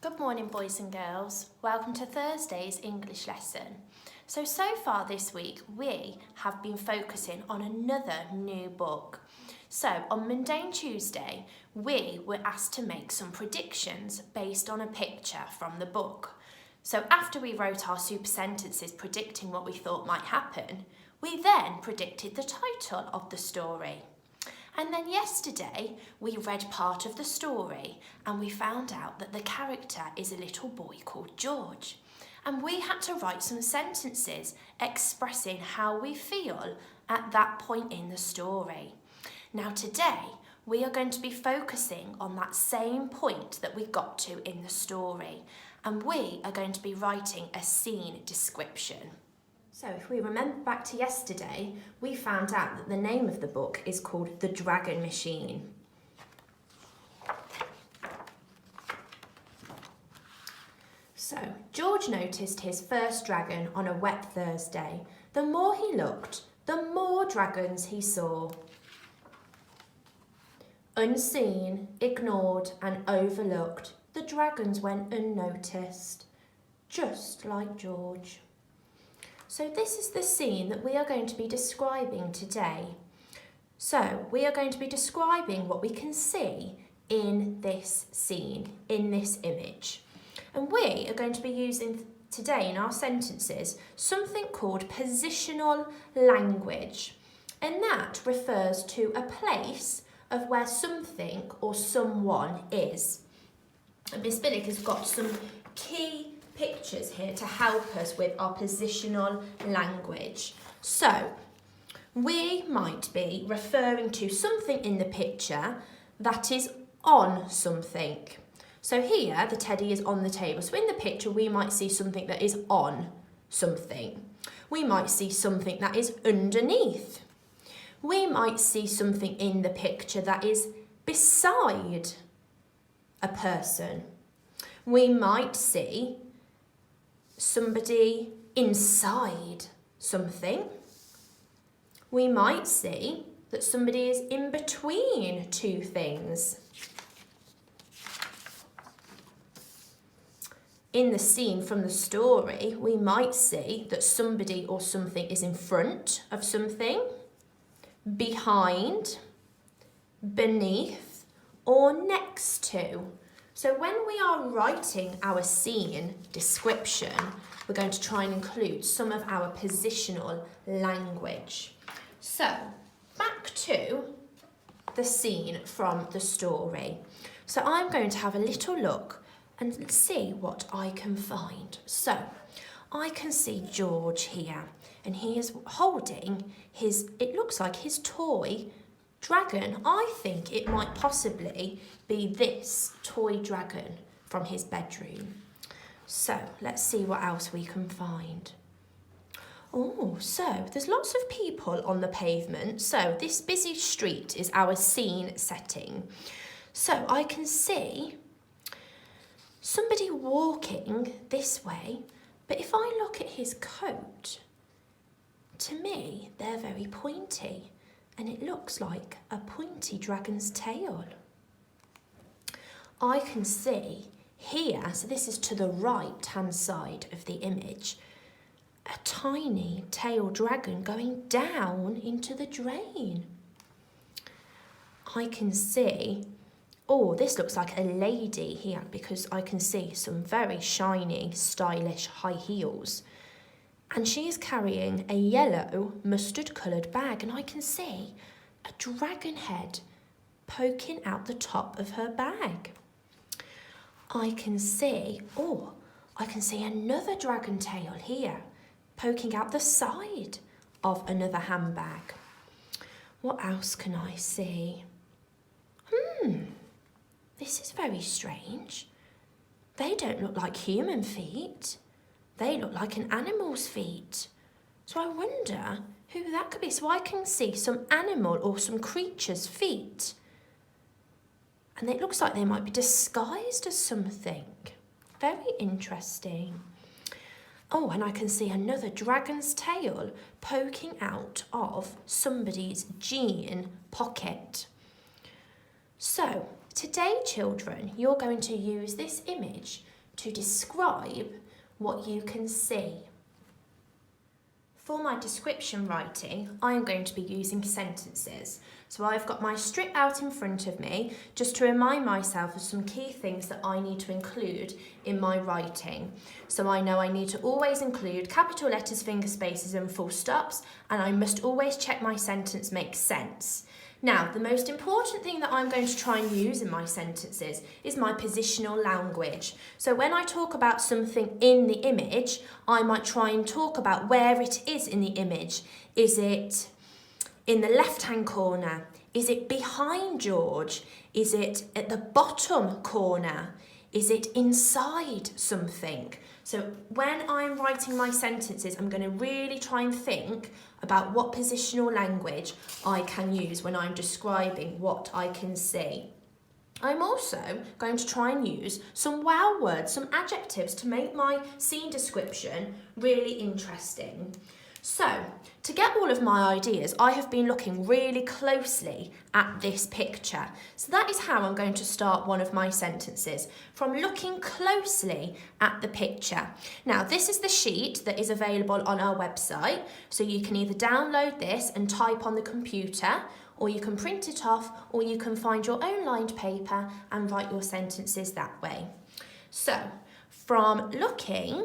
Good morning, boys and girls. Welcome to Thursday's English lesson. So far this week, we have been focusing on another new book. So on Monday and Tuesday, we were asked to make some predictions based on a picture from the book. So after we wrote our super sentences predicting what we thought might happen, we then predicted the title of the story. And then yesterday, we read part of the story and we found out that the character is a little boy called George. And we had to write some sentences expressing how we feel at that point in the story. Now today, we are going to be focusing on that same point that we got to in the story. And we are going to be writing a scene description. So if we remember back to yesterday, we found out that the name of the book is called The Dragon Machine. So George noticed his first dragon on a wet Thursday. The more he looked, the more dragons he saw. Unseen, ignored and overlooked, the dragons went unnoticed, just like George. So this is the scene that we are going to be describing today. So we are going to be describing what we can see in this scene, in this image. And we are going to be using today in our sentences something called positional language. And that refers to a place of where something or someone is. And Miss Billick has got some key pictures here to help us with our positional language. So we might be referring to something in the picture that is on something. So here the teddy is on the table. So in the picture we might see something that is on something. We might see something that is underneath. We might see something in the picture that is beside a person. We might see somebody inside something. We might see that somebody is in between two things. In the scene from the story, we might see that somebody or something is in front of something, behind, beneath, or next to. So when we are writing our scene description, we're going to try and include some of our positional language. So back to the scene from the story. So I'm going to have a little look and see what I can find. So I can see George here and he is holding it looks like his toy dragon. I think it might possibly be this toy dragon from his bedroom. So let's see what else we can find. Oh, so there's lots of people on the pavement. So this busy street is our scene setting. So I can see somebody walking this way, but if I look at his coat, to me, they're very pointy. And it looks like a pointy dragon's tail. I can see here, so this is to the right-hand side of the image, a tiny tail dragon going down into the drain. I can see, oh, this looks like a lady here because I can see some very shiny, stylish high heels. And she is carrying a yellow mustard-coloured bag and I can see a dragon head poking out the top of her bag. I can see another dragon tail here poking out the side of another handbag. What else can I see? This is very strange. They don't look like human feet. They look like an animal's feet. So I wonder who that could be. So I can see some animal or some creature's feet. And it looks like they might be disguised as something. Very interesting. Oh, and I can see another dragon's tail poking out of somebody's jean pocket. So today, children, you're going to use this image to describe what you can see. For my description writing, I am going to be using sentences. So I've got my strip out in front of me just to remind myself of some key things that I need to include in my writing. So I know I need to always include capital letters, finger spaces and full stops, and I must always check my sentence makes sense. Now, the most important thing that I'm going to try and use in my sentences is my positional language. So when I talk about something in the image, I might try and talk about where it is in the image. Is it in the left-hand corner? Is it behind George? Is it at the bottom corner? Is it inside something? So when I'm writing my sentences, I'm going to really try and think about what positional language I can use when I'm describing what I can see. I'm also going to try and use some wow words, some adjectives to make my scene description really interesting. So, to get all of my ideas, I have been looking really closely at this picture. So that is how I'm going to start one of my sentences, from looking closely at the picture. Now, this is the sheet that is available on our website, so you can either download this and type on the computer, or you can print it off, or you can find your own lined paper and write your sentences that way. So, from looking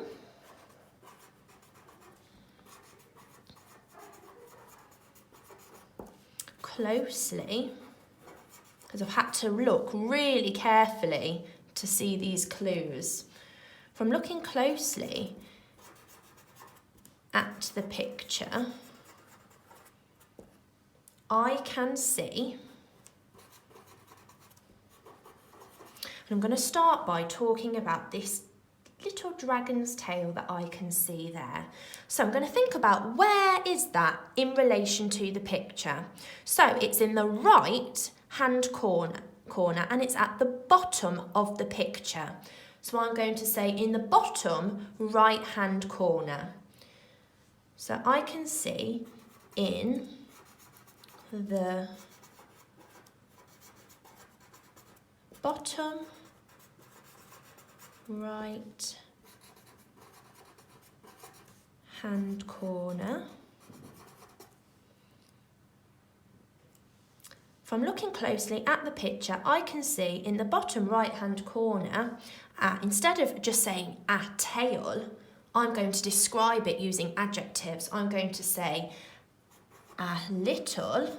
closely, because I've had to look really carefully to see these clues. From looking closely at the picture, I can see, and I'm going to start by talking about this little dragon's tail that I can see there. So I'm going to think about where is that in relation to the picture. So it's in the right hand corner and it's at the bottom of the picture. So I'm going to say in the bottom right hand corner. So I can see in the bottom right hand corner. From looking closely at the picture, I can see in the bottom right hand corner, instead of just saying a tail, I'm going to describe it using adjectives. I'm going to say a little.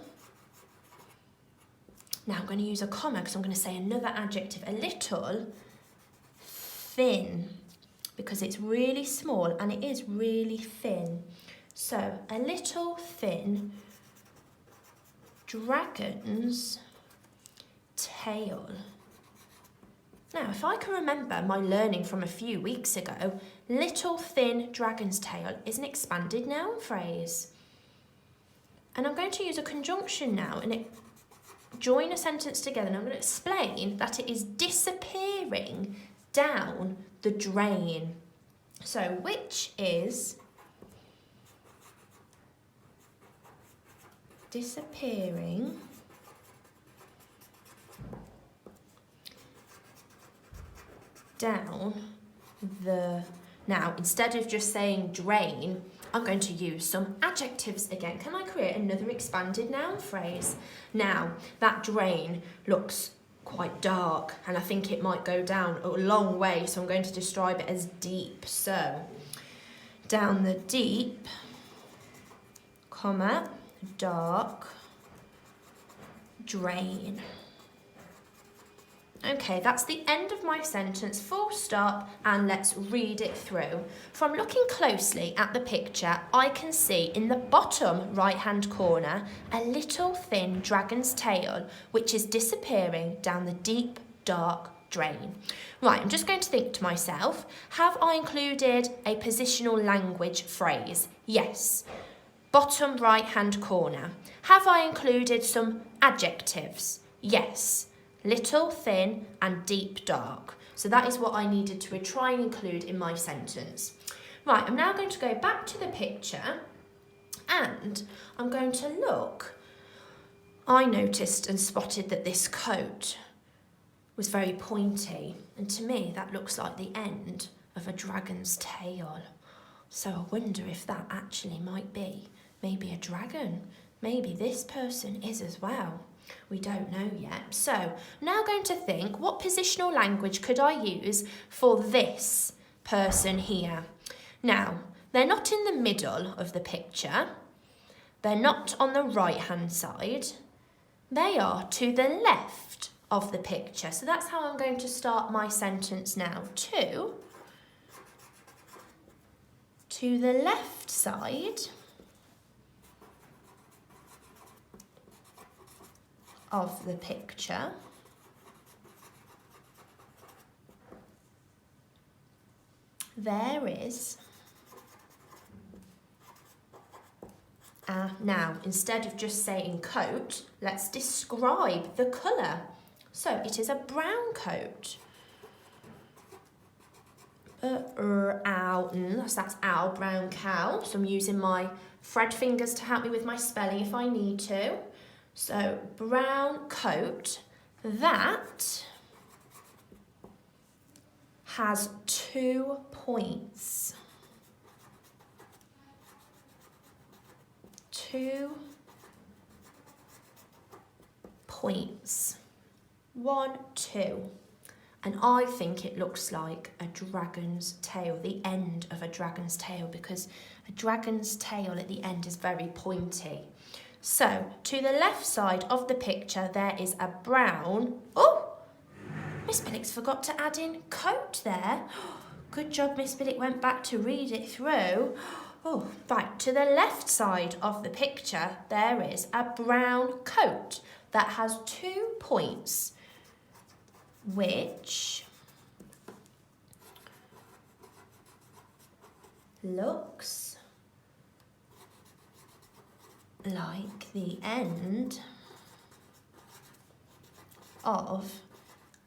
Now I'm going to use a comma because I'm going to say another adjective, a little thin, because it's really small and it is really thin. So a little thin dragon's tail. Now, if I can remember my learning from a few weeks ago, little thin dragon's tail is an expanded noun phrase. And I'm going to use a conjunction now and join a sentence together, and I'm going to explain that it is disappearing down the drain. So, which is disappearing down the... Now, instead of just saying drain, I'm going to use some adjectives again. Can I create another expanded noun phrase? Now, that drain looks quite dark and I think it might go down a long way, so I'm going to describe it as deep. So, down the deep, comma, dark drain. Okay, that's the end of my sentence, full stop, and let's read it through. From looking closely at the picture, I can see in the bottom right-hand corner a little thin dragon's tail, which is disappearing down the deep, dark drain. Right, I'm just going to think to myself, have I included a positional language phrase? Yes. Bottom right-hand corner. Have I included some adjectives? Yes. Little, thin, and deep, dark. So that is what I needed to try and include in my sentence. Right, I'm now going to go back to the picture and I'm going to look. I noticed and spotted that this coat was very pointy, and to me that looks like the end of a dragon's tail. So I wonder if that actually might be maybe a dragon. Maybe this person is as well. We don't know yet. So I'm now going to think, what positional language could I use for this person here? Now, they're not in the middle of the picture. They're not on the right-hand side. They are to the left of the picture. So that's how I'm going to start my sentence now. To the left side of the picture, there is now, instead of just saying coat, let's describe the colour. So it is a brown coat. That's owl, brown cow. So I'm using my Fred fingers to help me with my spelling if I need to. So brown coat that has 2 points. 2 points. 1, 2. And I think it looks like a dragon's tail, the end of a dragon's tail, because a dragon's tail at the end is very pointy. So, to the left side of the picture, there is a brown... Oh! Miss Billick's forgot to add in coat there. Good job, Miss Billick went back to read it through. Oh, right, to the left side of the picture, there is a brown coat that has 2 points, which looks like the end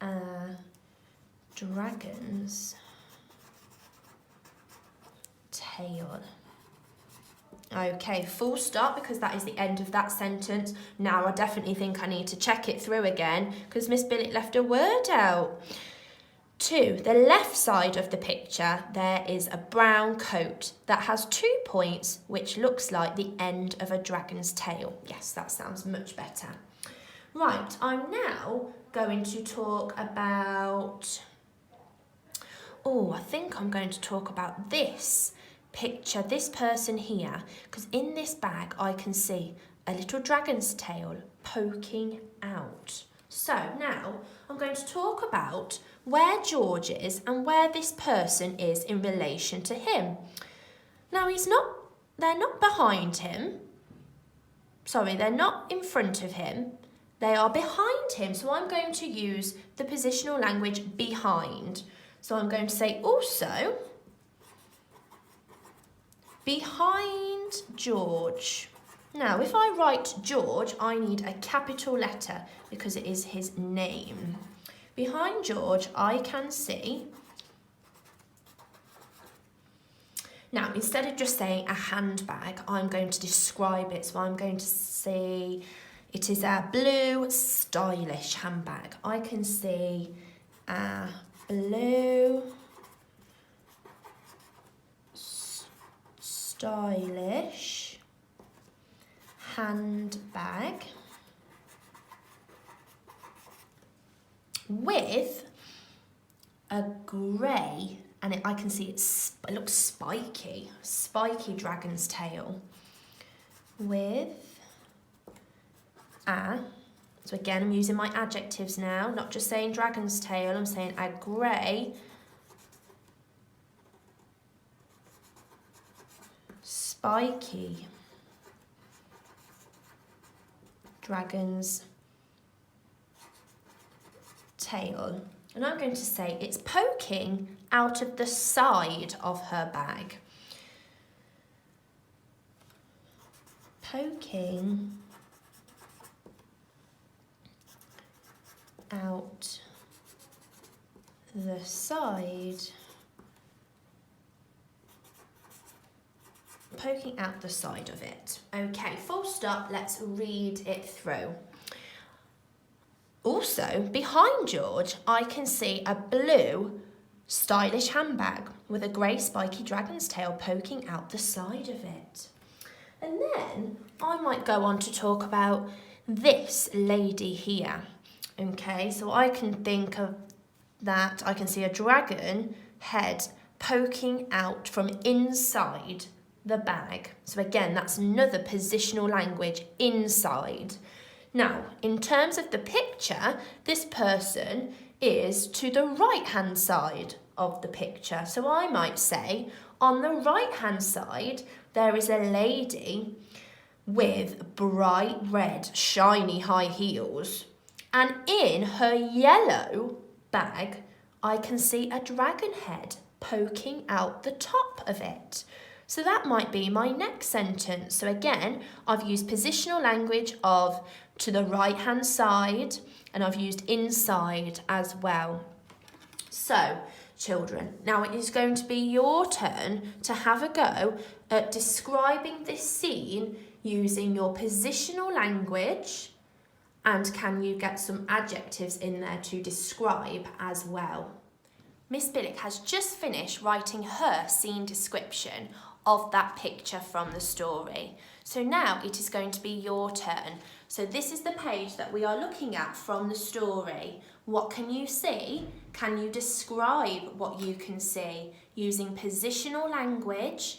of a dragon's tail. Okay, full stop, because that is the end of that sentence. Now I definitely think I need to check it through again because Miss Billick left a word out. To the left side of the picture, there is a brown coat that has 2 points, which looks like the end of a dragon's tail. Yes, that sounds much better. Right, I'm now going to talk about... Oh, I think I'm going to talk about this picture, this person here, because in this bag I can see a little dragon's tail poking out. So now I'm going to talk about where George is and where this person is in relation to him. Now they're not behind him. Sorry, they're not in front of him. They are behind him. So I'm going to use the positional language behind. So I'm going to say also behind George. Now, if I write George, I need a capital letter because it is his name. Behind George, I can see... Now, instead of just saying a handbag, I'm going to describe it. So I'm going to say it is a blue, stylish handbag. I can see a blue, stylish handbag with a grey, and I can see it looks spiky dragon's tail with a, so again I'm using my adjectives now, not just saying dragon's tail, I'm saying a grey spiky dragon's tail. And I'm going to say it's poking out of the side of her bag. Poking out the side. Poking out the side of it. Okay, full stop, let's read it through. Also, behind George, I can see a blue stylish handbag with a grey spiky dragon's tail poking out the side of it. And then I might go on to talk about this lady here. Okay, so I can think of that. I can see a dragon head poking out from inside the bag. So again, that's another positional language, inside. Now, in terms of the picture, this person is to the right-hand side of the picture. So I might say, on the right-hand side, there is a lady with bright red, shiny high heels. And in her yellow bag, I can see a dragon head poking out the top of it. So that might be my next sentence. So again, I've used positional language of to the right-hand side, and I've used inside as well. So, children, now it is going to be your turn to have a go at describing this scene using your positional language, and can you get some adjectives in there to describe as well. Miss Billick has just finished writing her scene description of that picture from the story. So now it is going to be your turn. So this is the page that we are looking at from the story. What can you see? Can you describe what you can see using positional language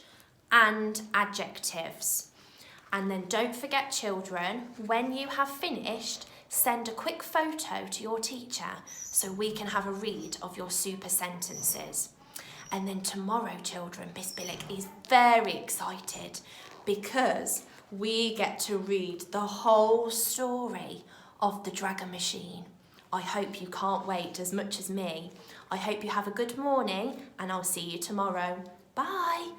and adjectives? And then don't forget, children, when you have finished, send a quick photo to your teacher so we can have a read of your super sentences. And then tomorrow, children, Miss Billick is very excited because we get to read the whole story of the Dragon Machine. I hope you can't wait as much as me. I hope you have a good morning and I'll see you tomorrow. Bye.